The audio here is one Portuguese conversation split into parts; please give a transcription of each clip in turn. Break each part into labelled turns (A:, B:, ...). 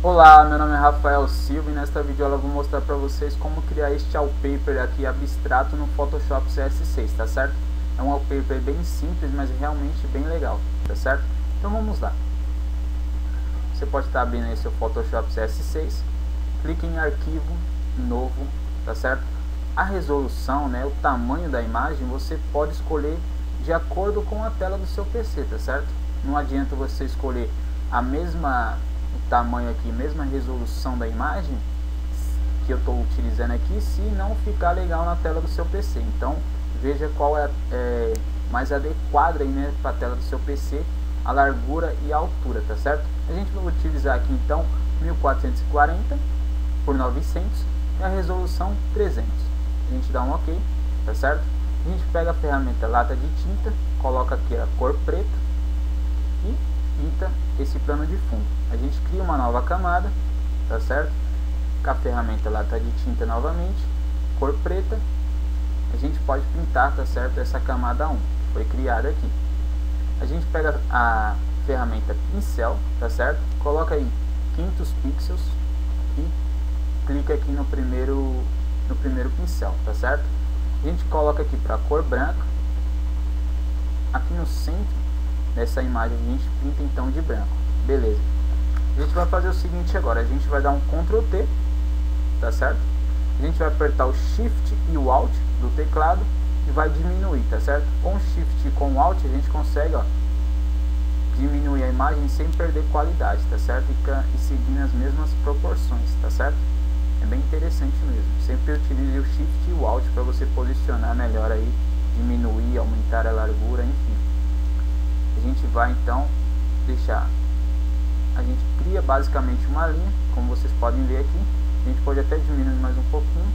A: Olá, meu nome é Rafael Silva e nesta videoaula eu vou mostrar para vocês como criar este wallpaper aqui abstrato no Photoshop CS6, tá certo? É um wallpaper bem simples, mas realmente bem legal, tá certo? Então vamos lá. Você pode estar abrindo aí seu Photoshop CS6, clique em arquivo, novo, tá certo? A resolução, né, o tamanho da imagem, você pode escolher de acordo com a tela do seu PC, tá certo? Não adianta você escolher a mesma tamanho aqui, mesma resolução da imagem que eu estou utilizando aqui, se não ficar legal na tela do seu PC. Então veja qual é mais adequado aí, né, para a tela do seu PC, a largura e a altura, tá certo? A gente vai utilizar aqui então 1440 por 900 e a resolução 300. A gente dá um OK, tá certo? A gente pega a ferramenta lata de tinta, coloca aqui a cor preta e pinta esse plano de fundo. A gente cria uma nova camada, tá certo? Com a ferramenta lata de tinta novamente, cor preta, a gente pode pintar, tá certo? Essa camada 1 que foi criada aqui. A gente pega a ferramenta pincel, tá certo? Coloca aí 500 pixels e clica aqui no primeiro pincel, tá certo? A gente coloca aqui para cor branca. Aqui no centro dessa imagem a gente pinta então de branco, beleza? A gente vai fazer o seguinte agora, a gente vai dar um Ctrl T, tá certo? A gente vai apertar o Shift e o Alt do teclado e vai diminuir, tá certo? Com o Shift e com o Alt a gente consegue, ó, diminuir a imagem sem perder qualidade, tá certo? E seguir nas mesmas proporções, tá certo? É bem interessante mesmo. Sempre utilize o Shift e o Alt para você posicionar melhor aí, diminuir, aumentar a largura, enfim. A gente vai então deixar, a gente cria basicamente uma linha, como vocês podem ver aqui. A gente pode até diminuir mais um pouquinho,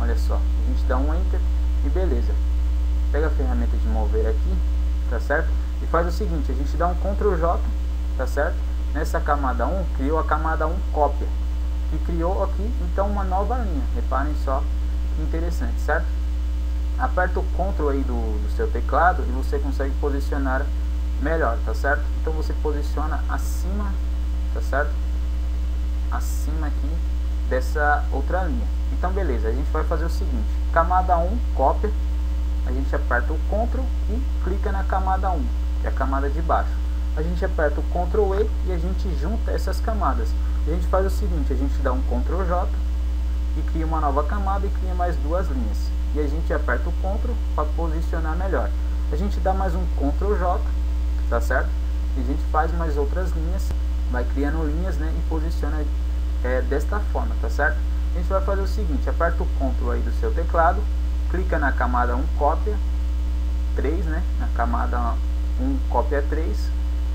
A: olha só, a gente dá um Enter e beleza. Pega a ferramenta de mover aqui, tá certo? E faz o seguinte, a gente dá um Ctrl J, tá certo? Nessa camada 1, criou a camada 1 cópia, que criou aqui então uma nova linha, reparem só que interessante, certo? Aperta o Ctrl aí do seu teclado e você consegue posicionar melhor, tá certo? Então você posiciona acima, tá certo? Acima aqui dessa outra linha. Então beleza, a gente vai fazer o seguinte, camada 1, cópia, a gente aperta o Ctrl e clica na camada 1, que é a camada de baixo. A gente aperta o Ctrl E e a gente junta essas camadas. A gente faz o seguinte, a gente dá um Ctrl J e cria uma nova camada e cria mais duas linhas. E a gente aperta o Ctrl para posicionar melhor. A gente dá mais um Ctrl J, tá certo? E a gente faz mais outras linhas, vai criando linhas, né? E posiciona desta forma, tá certo? A gente vai fazer o seguinte, aperta o Ctrl aí do seu teclado, clica na camada 1 cópia 3, né? Na camada 1 cópia 3,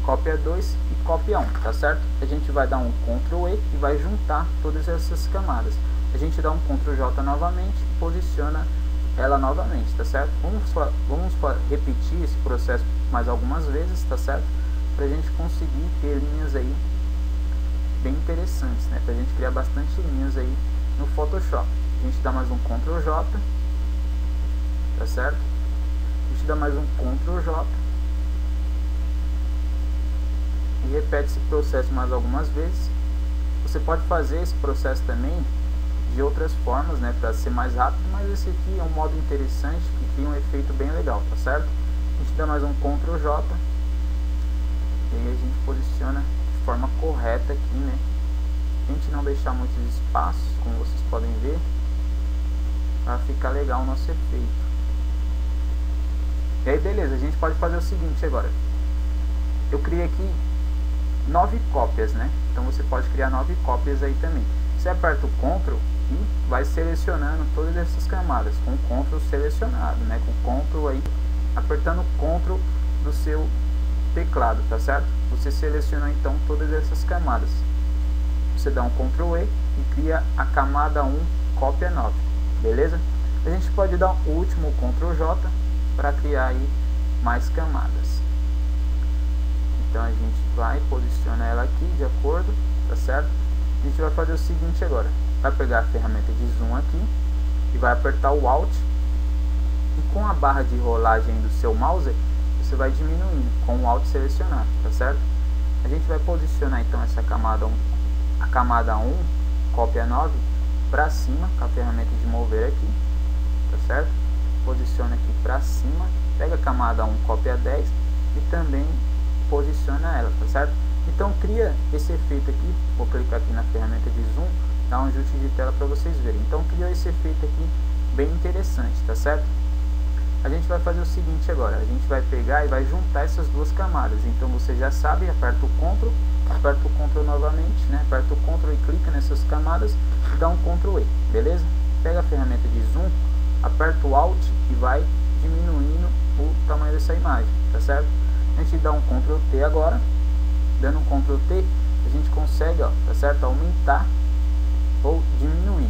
A: cópia 2 e cópia 1, tá certo? A gente vai dar um Ctrl E e vai juntar todas essas camadas. A gente dá um Ctrl J novamente e posiciona ela novamente, tá certo? Vamos repetir esse processo mais algumas vezes, tá certo? Pra gente conseguir ter linhas aí bem interessantes, né? Pra gente criar bastante linhas aí no Photoshop. A gente dá mais um Ctrl J, tá certo? A gente dá mais um Ctrl J e repete esse processo mais algumas vezes. Você pode fazer esse processo também de outras formas, né, para ser mais rápido, mas esse aqui é um modo interessante que tem um efeito bem legal, tá certo? A gente dá mais um Ctrl J e aí a gente posiciona de forma correta aqui, né? Tente não deixar muitos espaços, como vocês podem ver, para ficar legal o nosso efeito. E aí beleza, a gente pode fazer o seguinte agora. Eu criei aqui 9 cópias, né? Então você pode criar 9 cópias aí também. Você aperta o Ctrl e vai selecionando todas essas camadas com o Ctrl selecionado, né? Com o Ctrl aí, apertando o Ctrl do seu teclado, tá certo? Você seleciona então todas essas camadas. Você dá um Ctrl E e cria a camada 1 cópia 9, beleza? A gente pode dar o último Ctrl J para criar aí mais camadas. Então a gente vai posicionar ela aqui de acordo, tá certo? A gente vai fazer o seguinte agora, vai pegar a ferramenta de zoom aqui e vai apertar o Alt e com a barra de rolagem do seu mouse você vai diminuindo com o Alt selecionado, tá certo? A gente vai posicionar então essa camada 1 a camada 1, cópia 9, para cima, com a ferramenta de mover aqui, tá certo? Posiciona aqui para cima, pega a camada 1, cópia 10 e também posiciona ela, tá certo? Então cria esse efeito aqui, vou clicar aqui na ferramenta de zoom, dar um ajuste de tela para vocês verem. Então criou esse efeito aqui bem interessante, tá certo? A gente vai fazer o seguinte agora, a gente vai pegar e vai juntar essas duas camadas. Então você já sabe, aperta o Ctrl novamente, né? Aperta o Ctrl e clica nessas camadas e dá um Ctrl E, beleza? Pega a ferramenta de zoom, aperta o Alt e vai diminuindo o tamanho dessa imagem, tá certo? A gente dá um Ctrl T agora, dando um Ctrl T, a gente consegue, ó, tá certo? Aumentar ou diminuir.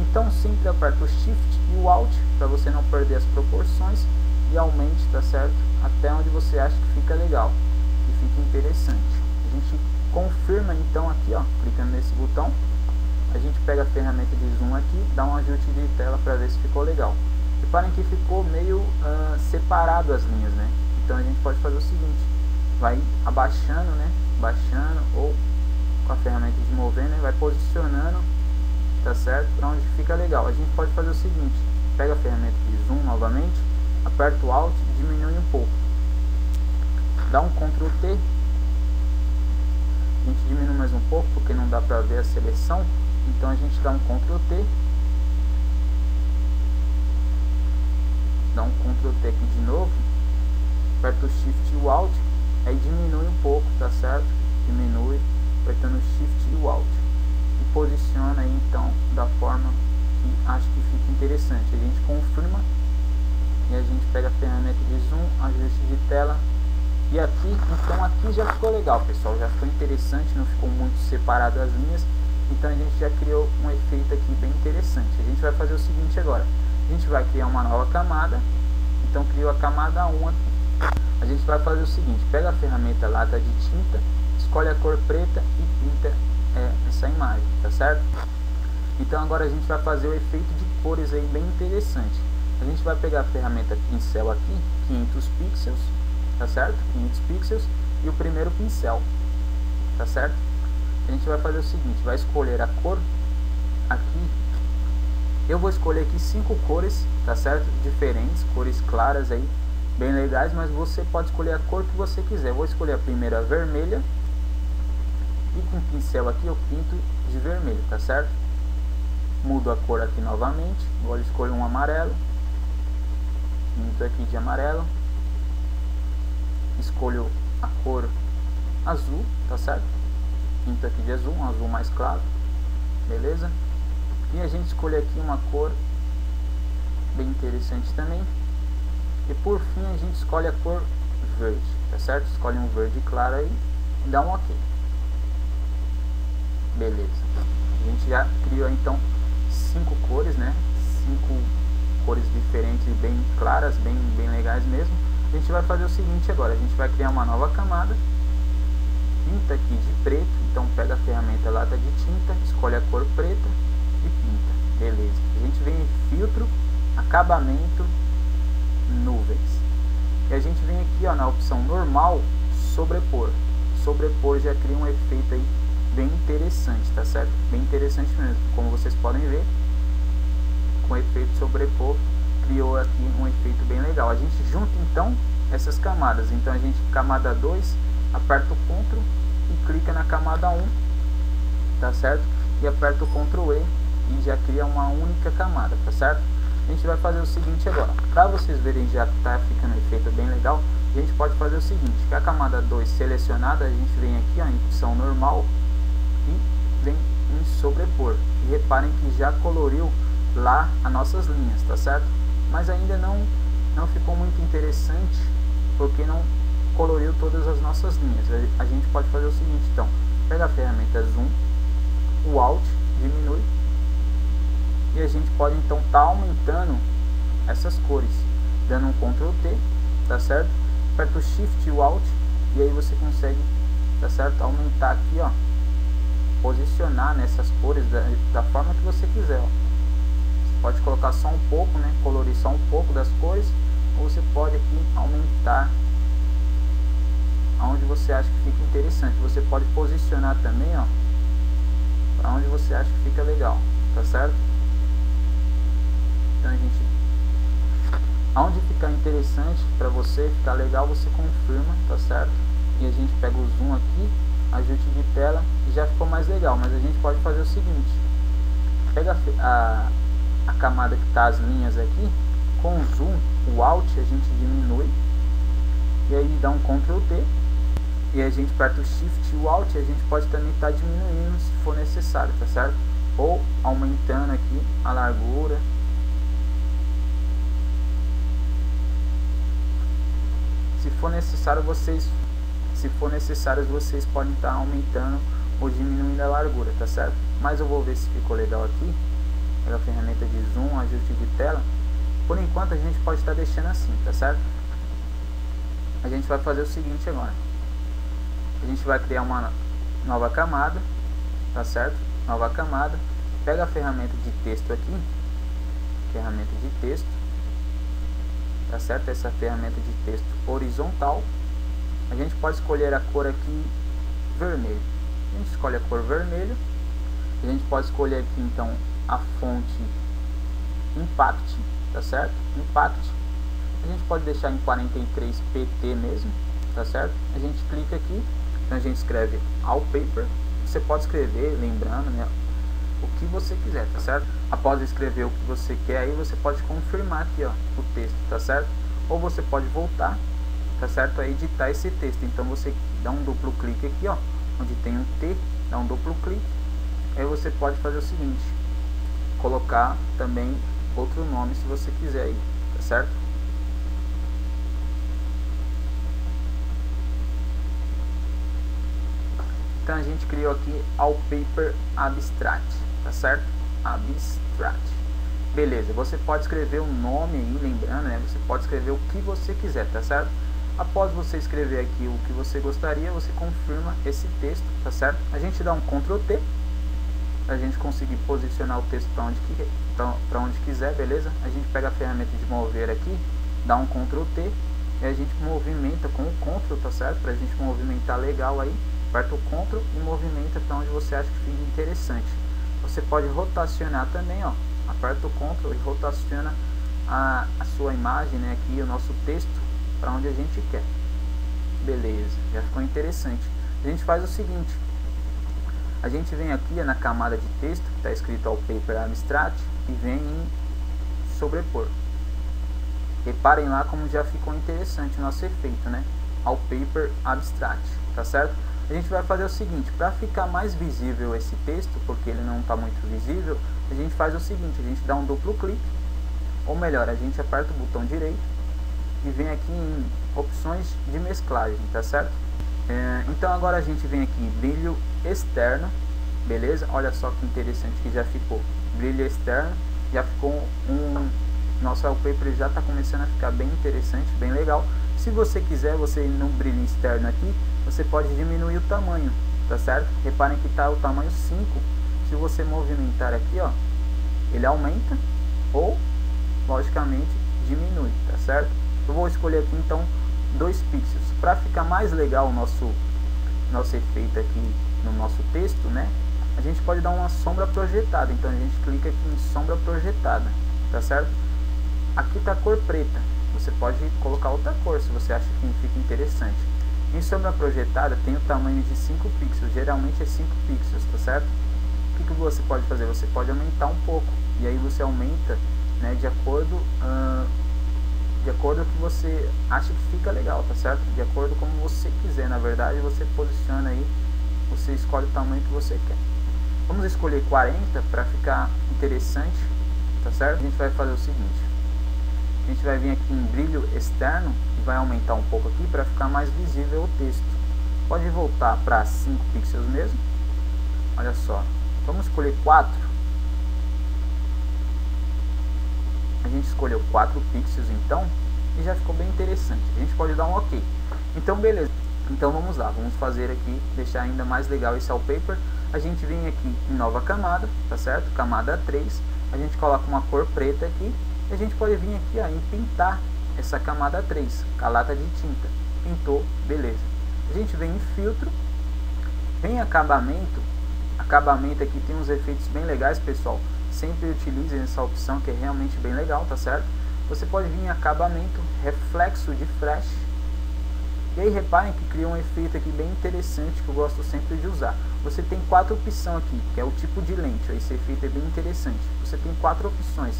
A: Então sempre aperta o Shift e o Alt para você não perder as proporções e aumente, tá certo? Até onde você acha que fica legal e fica interessante. A gente confirma então aqui, ó, clicando nesse botão, a gente pega a ferramenta de zoom aqui, dá um ajuste de tela para ver se ficou legal. Reparem que ficou meio separado as linhas, né? Então a gente pode fazer o seguinte, vai abaixando, né? Baixando ou com a ferramenta de mover, né? Vai posicionando, tá certo? Para onde fica legal. A gente pode fazer o seguinte, pega a ferramenta de zoom novamente, aperta o Alt e diminui um pouco. Dá um Ctrl T. A gente diminui mais um pouco porque não dá para ver a seleção. Então a gente dá um Ctrl T. Dá um Ctrl T aqui de novo. Aperta o Shift e o Alt. Aí diminui um pouco, tá certo? Diminui, apertando o Shift e o Alt. E posiciona aí então da forma que acho que fica interessante. A gente confirma e a gente pega a ferramenta de zoom, ajuste de tela. E aqui, então aqui já ficou legal, pessoal. Já ficou interessante, não ficou muito separado as linhas. Então a gente já criou um efeito aqui bem interessante. A gente vai fazer o seguinte agora. A gente vai criar uma nova camada. Então criou a camada 1 aqui. A gente vai fazer o seguinte, pega a ferramenta lata de tinta, escolhe a cor preta e pinta essa imagem, tá certo? Então agora a gente vai fazer o efeito de cores aí bem interessante. A gente vai pegar a ferramenta pincel aqui, 500 pixels, tá certo? 500 pixels e o primeiro pincel, tá certo? A gente vai fazer o seguinte, vai escolher a cor aqui. Eu vou escolher aqui 5 cores, tá certo? Diferentes, cores claras aí, bem legais, mas você pode escolher a cor que você quiser. Eu vou escolher a primeira vermelha e com o pincel aqui eu pinto de vermelho, tá certo? Mudo a cor aqui novamente, agora escolho um amarelo, pinto aqui de amarelo, escolho a cor azul, tá certo? Pinto aqui de azul, um azul mais claro, beleza? E a gente escolhe aqui uma cor bem interessante também. E por fim a gente escolhe a cor verde, tá certo? Escolhe um verde claro aí e dá um OK. Beleza. A gente já criou então 5 cores, né? 5 cores diferentes e bem claras, bem legais mesmo. A gente vai fazer o seguinte agora, a gente vai criar uma nova camada. Pinta aqui de preto, então pega a ferramenta lata de tinta, escolhe a cor preta e pinta. Beleza. A gente vem em filtro, acabamento, nuvens. E a gente vem aqui, ó, na opção normal, sobrepor. Sobrepor já cria um efeito aí bem interessante, tá certo? Bem interessante mesmo. Como vocês podem ver, com o efeito sobrepor, criou aqui um efeito bem legal. A gente junta então essas camadas. Então a gente, camada 2, aperta o Ctrl e clica na camada 1, tá certo? E aperta o Ctrl E e já cria uma única camada, tá certo? A gente vai fazer o seguinte agora, para vocês verem já tá ficando um efeito bem legal. A gente pode fazer o seguinte, com a camada 2 selecionada, a gente vem aqui, ó, em opção normal e vem em sobrepor. E reparem que já coloriu lá as nossas linhas, tá certo? Mas ainda não ficou muito interessante, porque não coloriu todas as nossas linhas. A gente pode fazer o seguinte, então, pega a ferramenta zoom, o Alt, diminui, e a gente pode então estar aumentando essas cores, dando um Ctrl T, tá certo? Aperta o Shift e o Alt, e aí você consegue, tá certo? Aumentar aqui, ó, posicionar nessas cores da forma que você quiser, ó. Você pode colocar só um pouco, né? Colorir só um pouco das cores, ou você pode aqui aumentar aonde você acha que fica interessante. Você pode posicionar também, ó, aonde você acha que fica legal, tá certo? Então a gente, aonde ficar interessante para você, ficar legal, você confirma, tá certo? E a gente pega o zoom aqui, ajuste de tela e já ficou mais legal. Mas a gente pode fazer o seguinte: pega a camada que tá as linhas aqui, com o zoom, o Alt a gente diminui e aí dá um Ctrl T e a gente aperta o Shift e o Alt, e a gente pode também estar diminuindo se for necessário, tá certo? Ou aumentando aqui a largura. Se for necessário vocês podem estar aumentando ou diminuindo a largura, tá certo? Mas eu vou ver se ficou legal aqui. Pela ferramenta de zoom, ajuste de tela. Por enquanto a gente pode estar deixando assim, tá certo? A gente vai fazer o seguinte agora. A gente vai criar uma nova camada, tá certo? Nova camada. Pega a ferramenta de texto aqui. Ferramenta de texto. Tá certo? Essa ferramenta de texto horizontal. A gente pode escolher a cor aqui vermelho. A gente escolhe a cor vermelho. A gente pode escolher aqui então a fonte Impact, tá certo? Impact. A gente pode deixar em 43 pt mesmo, tá certo? A gente clica aqui, então a gente escreve Wallpaper. Você pode escrever, lembrando, né, o que você quiser, tá certo? Após escrever o que você quer, aí você pode confirmar aqui, ó, o texto, tá certo? Ou você pode voltar, tá certo, a editar esse texto. Então você dá um duplo clique aqui, ó, onde tem um T, dá um duplo clique. Aí você pode fazer o seguinte: colocar também outro nome se você quiser aí, tá certo? Então a gente criou aqui Wallpaper Abstract, tá certo? Abstract. Beleza, você pode escrever um nome aí, lembrando, né? Você pode escrever o que você quiser, tá certo? Após você escrever aqui o que você gostaria, você confirma esse texto, tá certo? A gente dá um Ctrl T, a gente conseguir posicionar o texto para onde quiser, beleza? A gente pega a ferramenta de mover aqui, dá um Ctrl T e a gente movimenta com o Ctrl, tá certo? Pra gente movimentar legal aí, aperta o Ctrl e movimenta para onde você acha que fica interessante. Você pode rotacionar também, ó, aperta o Ctrl e rotaciona a sua imagem, né, aqui o nosso texto para onde a gente quer. Beleza, já ficou interessante. A gente faz o seguinte: a gente vem aqui na camada de texto, que está escrito Wallpaper Abstract, e vem em sobrepor. Reparem lá como já ficou interessante o nosso efeito, né? Wallpaper Abstract, tá certo? A gente vai fazer o seguinte: para ficar mais visível esse texto, porque ele não está muito visível, a gente faz o seguinte: a gente dá um duplo clique, ou melhor, a gente aperta o botão direito e vem aqui em opções de mesclagem, tá certo? Então agora a gente vem aqui em brilho externo, beleza? Olha só que interessante que já ficou brilho externo, já ficou nosso wallpaper já está começando a ficar bem interessante, bem legal. Se você quiser, você no brilho externo aqui, você pode diminuir o tamanho, tá certo? Reparem que está o tamanho 5. Se você movimentar aqui, ó, ele aumenta ou logicamente diminui, tá certo? Eu vou escolher aqui então 2 pixels para ficar mais legal o nosso efeito aqui no nosso texto, né? A gente pode dar uma sombra projetada, então a gente clica aqui em sombra projetada, tá certo? Aqui tá a cor preta, você pode colocar outra cor se você acha que fica interessante. Em sombra projetada tem o tamanho de 5 pixels, geralmente é 5 pixels, tá certo? O que você pode fazer? Você pode aumentar um pouco, e aí você aumenta, né, de acordo com o que você acha que fica legal, tá certo? De acordo com como você quiser, na verdade você posiciona aí, você escolhe o tamanho que você quer. Vamos escolher 40 para ficar interessante, tá certo? A gente vai fazer o seguinte: a gente vai vir aqui em brilho externo e vai aumentar um pouco aqui para ficar mais visível o texto. Pode voltar para 5 pixels mesmo. Olha só, vamos escolher 4. A gente escolheu 4 pixels então e já ficou bem interessante. A gente pode dar um OK. Então beleza, então vamos lá, vamos fazer aqui, deixar ainda mais legal esse wallpaper. A gente vem aqui em nova camada, tá certo? Camada 3, a gente coloca uma cor preta aqui. A gente pode vir aqui, ó, em pintar essa camada 3 com a lata de tinta. Pintou, beleza. A gente vem em filtro, vem em acabamento. acabamento aqui tem uns efeitos bem legais, pessoal. Sempre utilizem essa opção que é realmente bem legal, tá certo? Você pode vir em acabamento, reflexo de flash. E aí reparem que cria um efeito aqui bem interessante que eu gosto sempre de usar. Você tem 4 opções aqui, que é o tipo de lente. Esse efeito é bem interessante. Você tem 4 opções.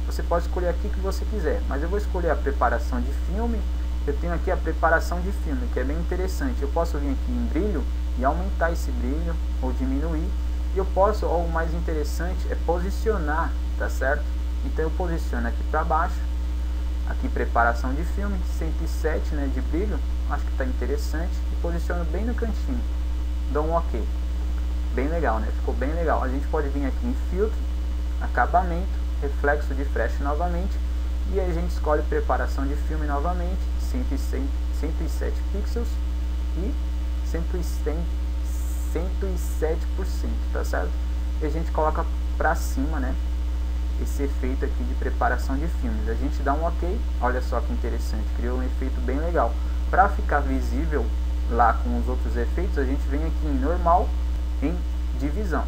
A: Você pode escolher aqui que você quiser, mas eu vou escolher a preparação de filme. Eu tenho aqui a preparação de filme, que é bem interessante. Eu posso vir aqui em brilho e aumentar esse brilho ou diminuir. E eu posso, ou o mais interessante é posicionar, tá certo? Então eu posiciono aqui para baixo. Aqui preparação de filme, 107, né, de brilho, acho que está interessante, e posiciono bem no cantinho, dou um ok, bem legal, né, ficou bem legal. A gente pode vir aqui em filtro, acabamento, reflexo de flash novamente, e aí a gente escolhe preparação de filme novamente, 107 pixels e 107%, tá certo? E a gente coloca para cima, né, esse efeito aqui de preparação de filmes. A gente dá um ok, olha só que interessante, criou um efeito bem legal. Para ficar visível lá com os outros efeitos, a gente vem aqui em normal, em divisão,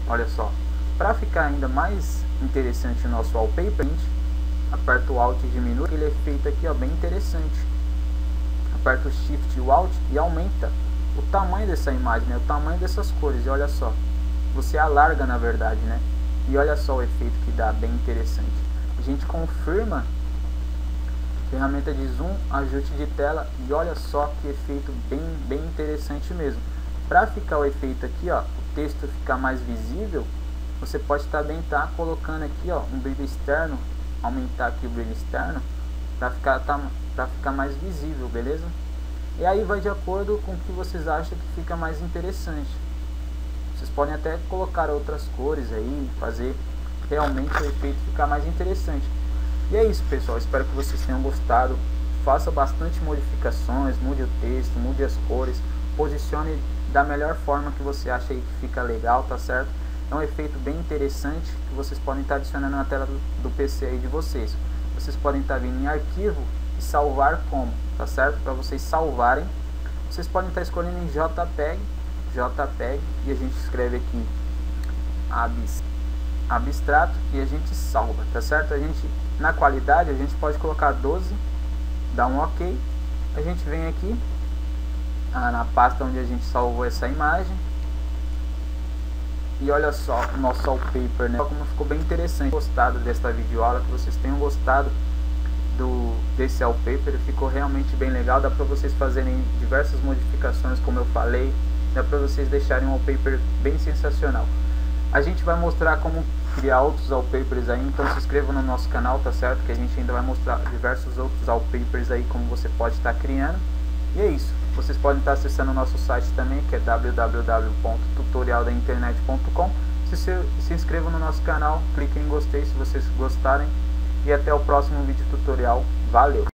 A: olha só. Para ficar ainda mais interessante o nosso wallpaper, a gente aperta o Alt e diminui aquele efeito aqui, ó, bem interessante. Aperta o Shift e o Alt e aumenta o tamanho dessa imagem, né, o tamanho dessas cores, e olha só, você alarga na verdade, né. E olha só o efeito que dá, bem interessante. A gente confirma, ferramenta de zoom, ajuste de tela, e olha só que efeito bem interessante mesmo. Para ficar o efeito aqui, ó, o texto ficar mais visível, você pode também estar colocando aqui, ó, um brilho externo, aumentar aqui o brilho externo, para ficar mais visível, beleza? E aí vai de acordo com o que vocês acham que fica mais interessante. Vocês podem até colocar outras cores aí, fazer realmente o efeito ficar mais interessante. E é isso, pessoal, espero que vocês tenham gostado. Faça bastante modificações, mude o texto, mude as cores, posicione da melhor forma que você acha aí que fica legal, tá certo? É um efeito bem interessante que vocês podem estar adicionando na tela do PC aí de vocês. Vocês podem estar vindo em arquivo e salvar como, tá certo? Para vocês salvarem, vocês podem estar escolhendo em JPEG, e a gente escreve aqui abstrato e a gente salva, tá certo? A gente, na qualidade, a gente pode colocar 12, dá um ok, a gente vem aqui na pasta onde a gente salvou essa imagem e olha só o nosso wallpaper, né? Como ficou bem interessante. Gostado desta videoaula, que vocês tenham gostado desse wallpaper, ficou realmente bem legal. Dá para vocês fazerem diversas modificações, como eu falei. Dá para vocês deixarem um wallpaper bem sensacional. A gente vai mostrar como criar outros wallpapers aí, então se inscreva no nosso canal, tá certo? Que a gente ainda vai mostrar diversos outros wallpapers aí, como você pode estar criando. E é isso. Vocês podem estar acessando o nosso site também, que é www.tutorialdainternet.com. Se inscrevam no nosso canal, cliquem em gostei se vocês gostarem. E até o próximo vídeo tutorial. Valeu!